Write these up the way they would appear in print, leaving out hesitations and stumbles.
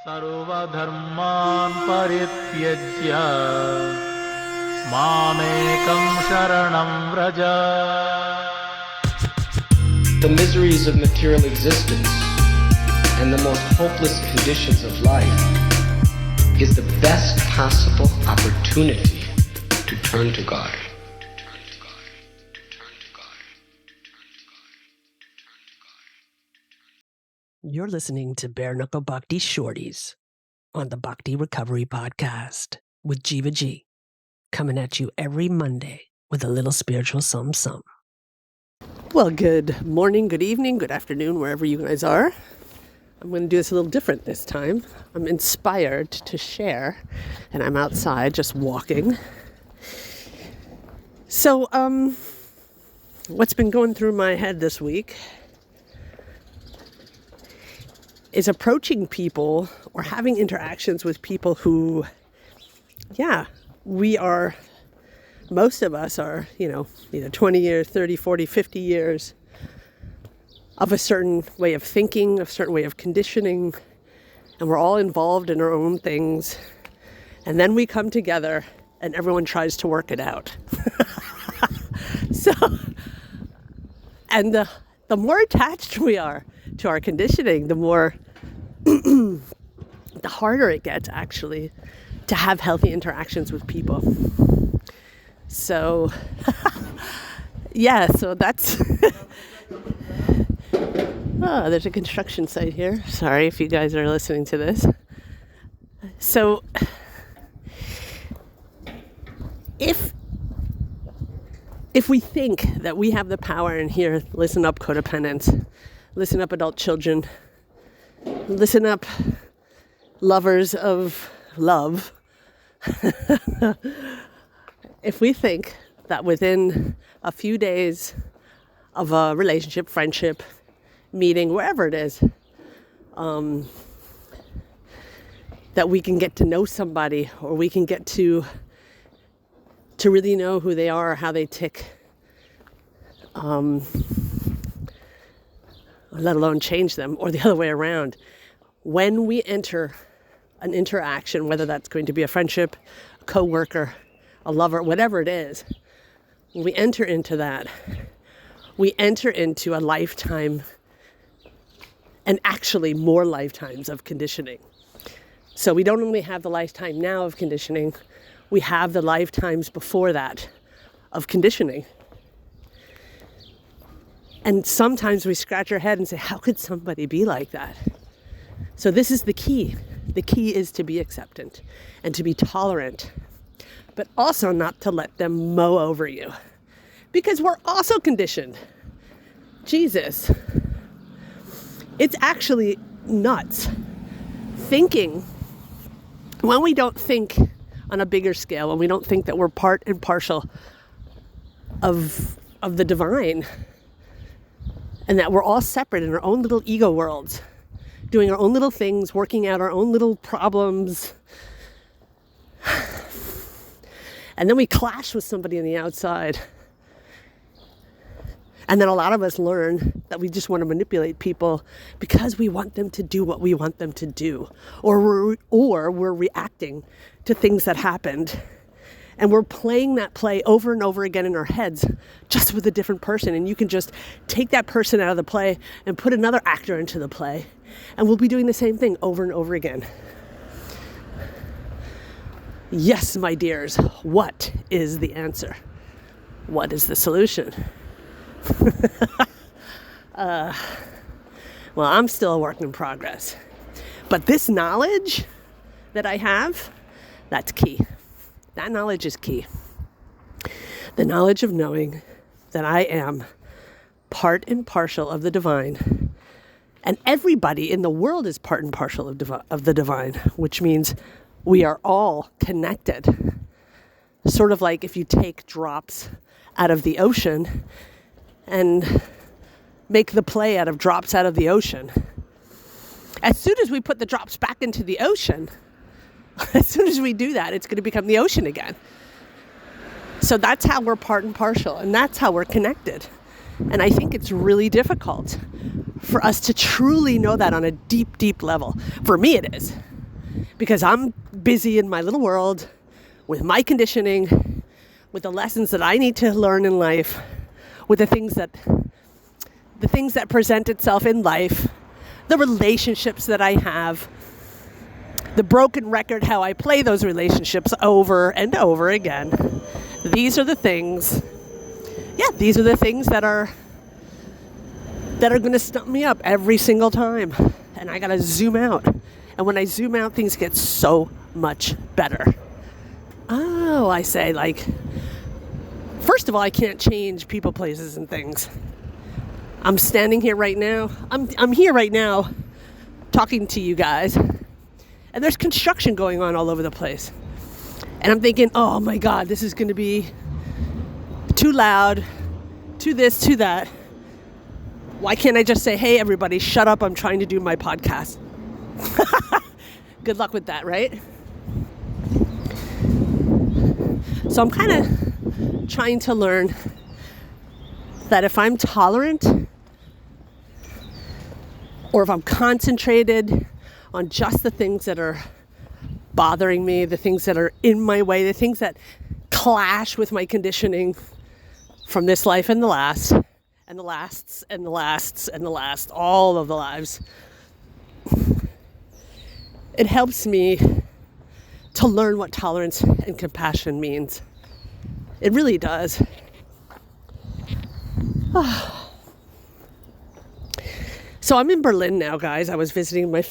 सर्वधर्मान् परित्यज्य मामेकं शरणं Vraj. The miseries of material existence and the most hopeless conditions of life is the best possible opportunity to turn to God. You're listening to Bare Knuckle Bhakti Shorties on the Bhakti Recovery Podcast with Jiva G, coming at you every Monday with a little spiritual something. Well, good morning, good evening, good afternoon, wherever you guys are. I'm going to do this a little different this time. I'm inspired to share, and I'm outside just walking. So, what's been going through my head this week is approaching people or having interactions with people who, most of us are, either 20 years, 30, 40, 50 years of a certain way of thinking, a certain way of conditioning, and we're all involved in our own things. And then we come together and everyone tries to work it out. The more attached we are to our conditioning, the more, the harder it gets actually to have healthy interactions with people. So, so that's, there's a construction site here. Sorry if you guys are listening to this. So, if we think that we have the power in here, listen up, codependents, listen up, adult children, listen up, lovers of love. If we think that within a few days of a relationship, friendship, meeting, wherever it is, that we can get to know somebody, or we can get to really know who they are, or how they tick, let alone change them, or the other way around. When we enter an interaction, whether that's going to be a friendship, a coworker, a lover, whatever it is, when we enter into that, we enter into a lifetime, and actually more lifetimes of conditioning. So we don't only have the lifetime now of conditioning, we have the lifetimes before that of conditioning. And sometimes we scratch our head and say, how could somebody be like that? So this is the key. The key is to be acceptant and to be tolerant, but also not to let them mow over you, because we're also conditioned. Jesus. It's actually nuts thinking, when we don't think on a bigger scale, when we don't think that we're part and parcel of the divine, and that we're all separate in our own little ego worlds, doing our own little things, working out our own little problems. And then we clash with somebody on the outside. And then a lot of us learn that we just want to manipulate people because we want them to do what we want them to do. Or we're reacting to things that happened. And we're playing that play over and over again in our heads, just with a different person. And you can just take that person out of the play and put another actor into the play. And we'll be doing the same thing over and over again. Yes, my dears, what is the answer? What is the solution? Well, I'm still a work in progress. But this knowledge that I have, that's key. That knowledge is key. The knowledge of knowing that I am part and parcel of the divine. And everybody in the world is part and parcel of the divine, which means we are all connected. Sort of like if you take drops out of the ocean and make the play out of drops out of the ocean. As soon as we put the drops back into the ocean, as soon as we do that, it's going to become the ocean again. So that's how we're part and parcel, and that's how we're connected. And I think it's really difficult for us to truly know that on a deep, deep level. For me, it is. because I'm busy in my little world with my conditioning, with the lessons that I need to learn in life, with the things that present itself in life, the relationships that I have, the broken record, how I play those relationships over and over again. These are the things that are going to stump me up every single time. And I got to zoom out. And when I zoom out, things get so much better. Oh, I say, like, first of all, I can't change people, places, and things. I'm standing here right now. I'm here right now talking to you guys. And there's construction going on all over the place. And I'm thinking, oh my God, this is going to be too loud, too this, too that. Why can't I just say, hey, everybody, shut up, I'm trying to do my podcast. Good luck with that, right? So I'm kind of trying to learn that if I'm tolerant, or if I'm concentrated on just the things that are bothering me, the things that are in my way, the things that clash with my conditioning from this life and the last, and the lasts, and the lasts, and the last, all of the lives. It helps me to learn what tolerance and compassion means. It really does. So I'm in Berlin now, guys. I was visiting my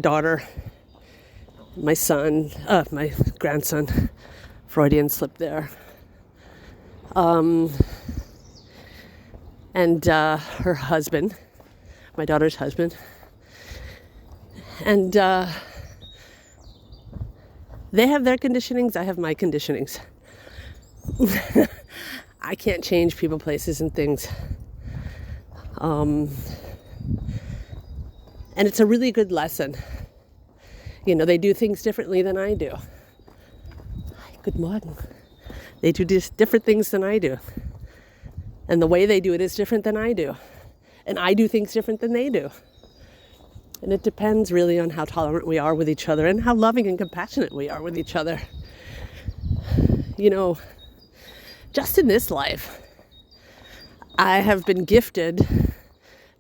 daughter, my son, my grandson. Freudian slip there. And her husband, my daughter's husband. And they have their conditionings, I have my conditionings. I can't change people, places, and things. And it's a really good lesson. You know, they do things differently than I do. Hi, good morning. They do different things than I do. And the way they do it is different than I do. And I do things different than they do. And it depends really on how tolerant we are with each other and how loving and compassionate we are with each other. You know, just in this life, I have been gifted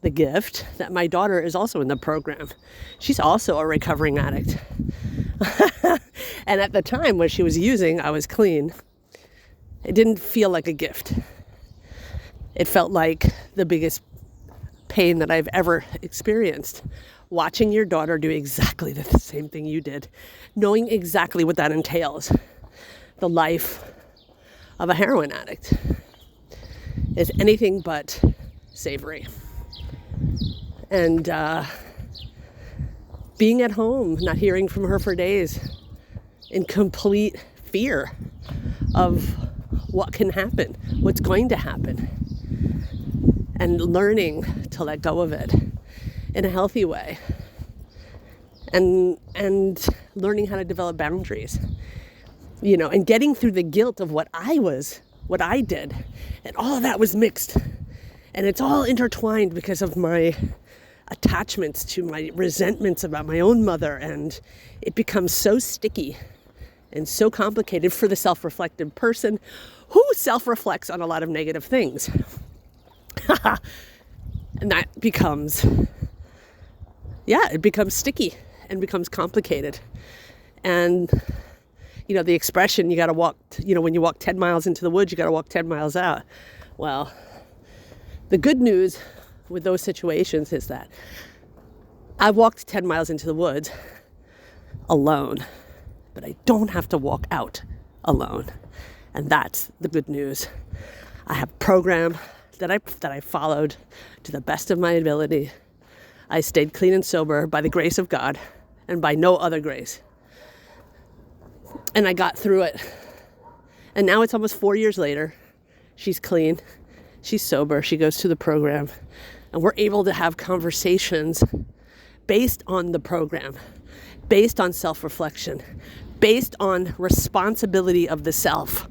the gift that my daughter is also in the program. She's also a recovering addict. And at the time when she was using, I was clean. It didn't feel like a gift. It felt like the biggest pain that I've ever experienced. Watching your daughter do exactly the same thing you did, knowing exactly what that entails. The life of a heroin addict is anything but savory. And being at home, not hearing from her for days, in complete fear of what can happen, what's going to happen, and learning to let go of it in a healthy way, and learning how to develop boundaries, you know, and getting through the guilt of what I did, and all of that was mixed, and it's all intertwined because of my attachments to my resentments about my own mother, and it becomes so sticky and so complicated for the self-reflective person who self-reflects on a lot of negative things. And that becomes, it becomes sticky and becomes complicated. And, you know, the expression, you got to walk, you know, when you walk 10 miles into the woods, you got to walk 10 miles out. Well, the good news with those situations is that I walked 10 miles into the woods alone, but I don't have to walk out alone. And that's the good news. I have a program that I followed to the best of my ability. I stayed clean and sober by the grace of God and by no other grace. And I got through it. And now it's almost 4 years later. She's clean. She's sober. She goes to the program. And we're able to have conversations based on the program, based on self-reflection, based on responsibility of the self,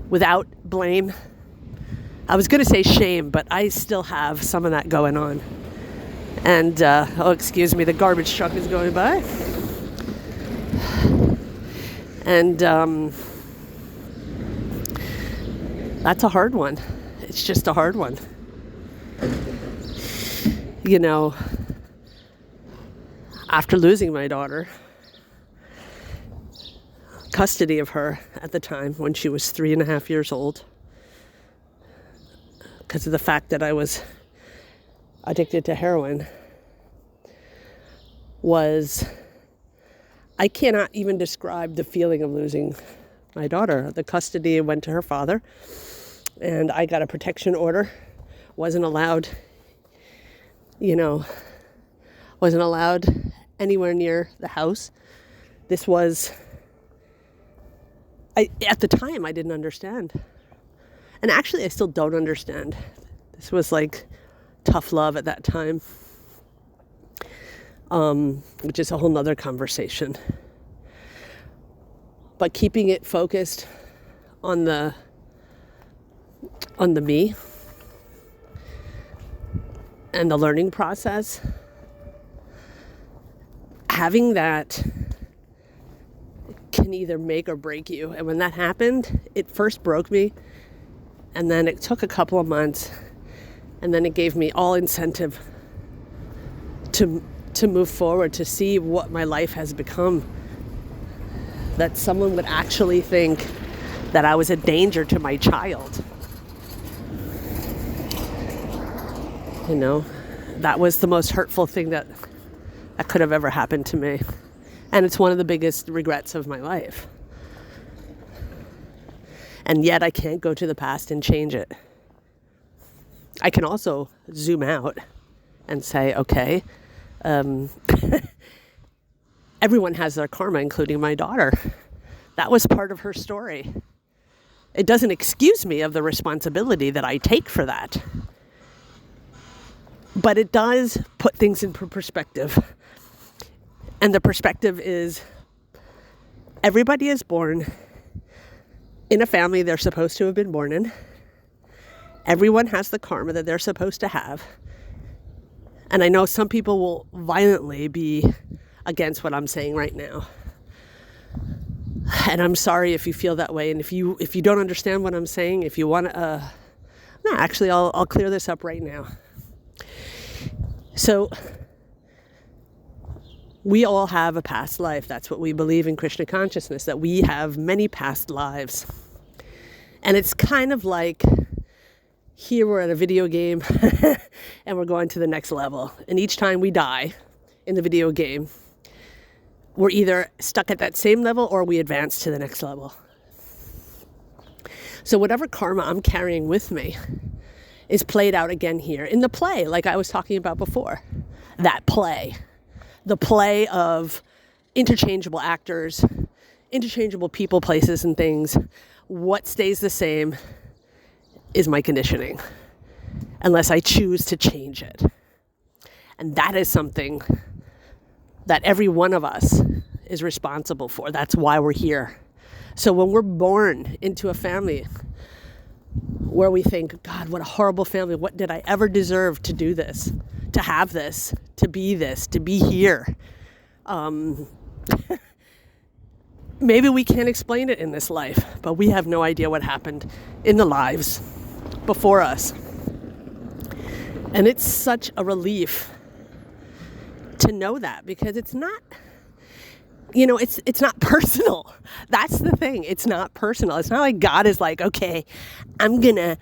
without blame. I was going to say shame, but I still have some of that going on. And, excuse me, the garbage truck is going by. And that's a hard one. It's just a hard one. You know, after losing my daughter, custody of her at the time when she was 3.5 years old, because of the fact that I was addicted to heroin, I cannot even describe the feeling of losing my daughter. The custody went to her father, and I got a protection order. Wasn't allowed anywhere near the house. This was, at the time, I didn't understand. And actually, I still don't understand. This was like tough love at that time, which is a whole nother conversation. But keeping it focused on the me and the learning process, having that can either make or break you. And when that happened, it first broke me, and then it took a couple of months, and then it gave me all incentive to move forward, to see what my life has become. That someone would actually think that I was a danger to my child. You know, that was the most hurtful thing that could have ever happened to me. And it's one of the biggest regrets of my life. And yet I can't go to the past and change it. I can also zoom out and say, okay, everyone has their karma, including my daughter. That was part of her story. It doesn't excuse me of the responsibility that I take for that. But it does put things in perspective. And the perspective is, everybody is born in a family they're supposed to have been born in. Everyone has the karma that they're supposed to have. And I know some people will violently be against what I'm saying right now. And I'm sorry if you feel that way. And if you don't understand what I'm saying, if you want to, I'll clear this up right now. So, we all have a past life. That's what we believe in Krishna consciousness, that we have many past lives. And it's kind of like, here we're at a video game and we're going to the next level. And each time we die in the video game, we're either stuck at that same level or we advance to the next level. So whatever karma I'm carrying with me is played out again here in the play, like I was talking about before. That play. The play of interchangeable actors, interchangeable people, places, and things. What stays the same is my conditioning, unless I choose to change it. And that is something that every one of us is responsible for. That's why we're here. So when we're born into a family where we think, God, what a horrible family. What did I ever deserve to do this, to have this, to be here? Maybe we can't explain it in this life, but we have no idea what happened in the lives before us. And it's such a relief to know that, because it's not, it's not personal. That's the thing. It's not personal. It's not like God is like, okay, I'm going to,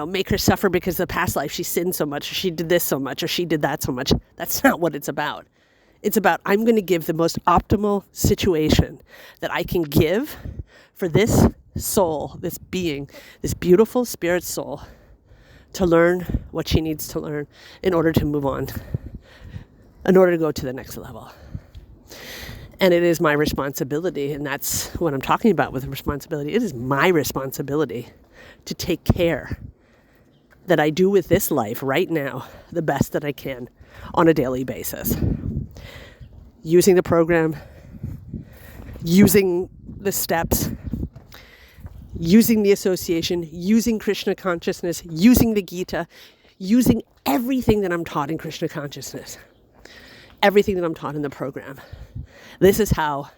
make her suffer because of the past life she sinned so much, or she did this so much, or she did that so much. That's not what it's about. It's about, I'm going to give the most optimal situation that I can give for this soul, this being, this beautiful spirit soul, to learn what she needs to learn in order to move on, in order to go to the next level. And it is my responsibility, and that's what I'm talking about with responsibility. It is my responsibility to take care that I do with this life right now the best that I can on a daily basis. Using the program, using the steps, using the association, using Krishna consciousness, using the Gita, using everything that I'm taught in Krishna consciousness, everything that I'm taught in the program. This is how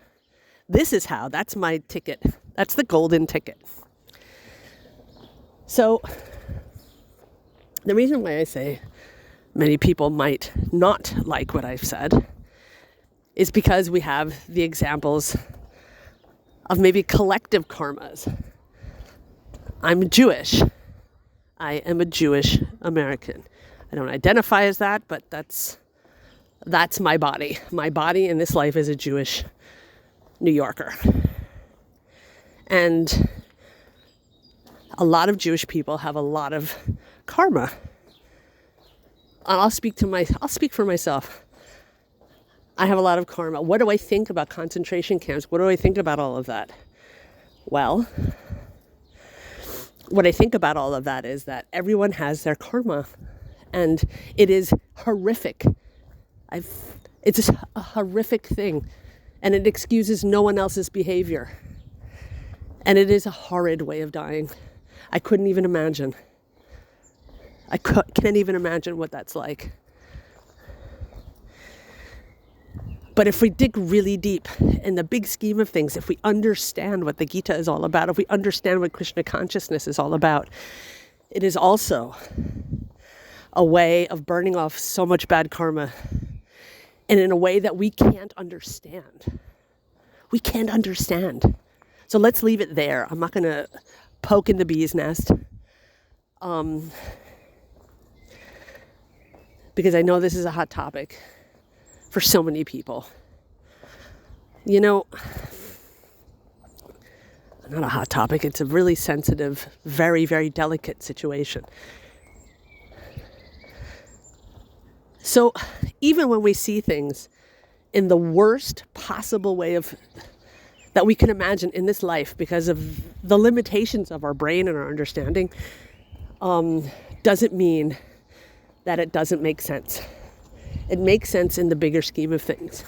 This is how. That's my ticket. That's the golden ticket. So the reason why I say many people might not like what I've said is because we have the examples of maybe collective karmas. I'm Jewish. I am a Jewish American. I don't identify as that, but that's my body. My body in this life is a Jewish New Yorker. And a lot of Jewish people have a lot of karma. And I'll speak for myself. I have a lot of karma. What do I think about concentration camps? What do I think about all of that? Well, what I think about all of that is that everyone has their karma, and it is horrific. It's just a horrific thing, and it excuses no one else's behavior. And it is a horrid way of dying. I couldn't even imagine. I can't even imagine what that's like. But if we dig really deep in the big scheme of things, if we understand what the Gita is all about, if we understand what Krishna consciousness is all about, it is also a way of burning off so much bad karma, and in a way that we can't understand. We can't understand. So let's leave it there. I'm not going to poke in the bee's nest. Because I know this is a hot topic for so many people. You know, not a hot topic, it's a really sensitive, very, very delicate situation. So even when we see things in the worst possible way that we can imagine in this life because of the limitations of our brain and our understanding, doesn't mean that it doesn't make sense. It makes sense in the bigger scheme of things.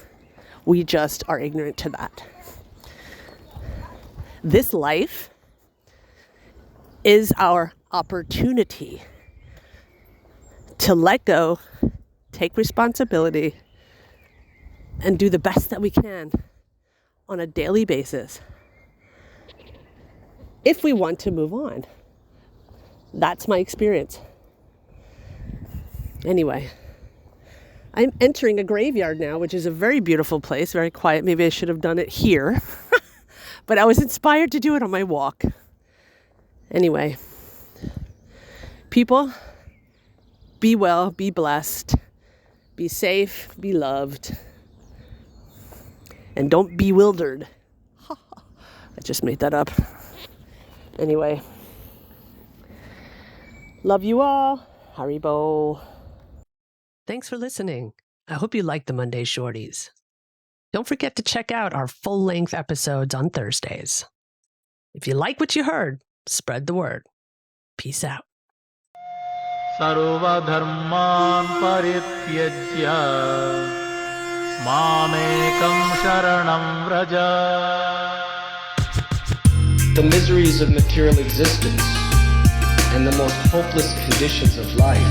We just are ignorant to that. This life is our opportunity to let go, take responsibility, and do the best that we can on a daily basis if we want to move on. That's my experience. Anyway, I'm entering a graveyard now, which is a very beautiful place, very quiet. Maybe I should have done it here, but I was inspired to do it on my walk. Anyway, people, be well, be blessed, be safe, be loved, and don't be bewildered. I just made that up. Anyway, love you all. Haribo. Thanks for listening. I hope you liked the Monday Shorties. Don't forget to check out our full-length episodes on Thursdays. If you like what you heard, spread the word. Peace out. सर्वधर्मान् परित्यज्य मामेकं शरणं Vraj. The miseries of material existence and the most hopeless conditions of life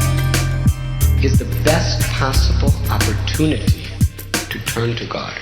is the best possible opportunity to turn to God.